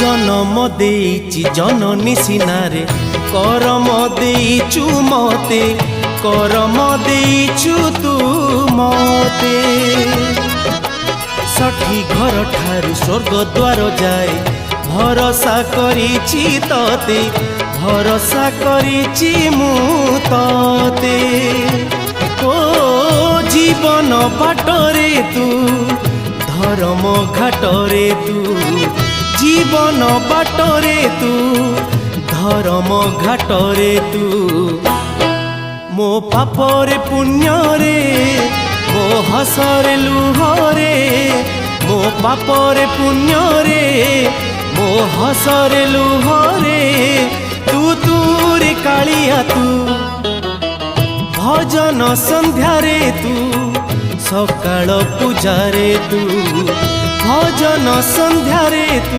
जन्म देइछि जननी सिनारे करम देइछु मते करम देइछु तू मते षठी घर ठारू स्वर्ग द्वार जाए भरोसा करिछि तते भरोसा करिछि मु तते ओ जीवन बाटरे तू धर्म घाटरे तू जीवन बाटरे तू धर्म घाटरे तू मो पापरे पुण्यरे मो हसरे लुहरे मो पापरे पुण्यरे मो हसरे लुहरे तू तूरे कालिया तू भजन संध्यारे तू सकाळ पूजारे तू भजन संध्यारे तू।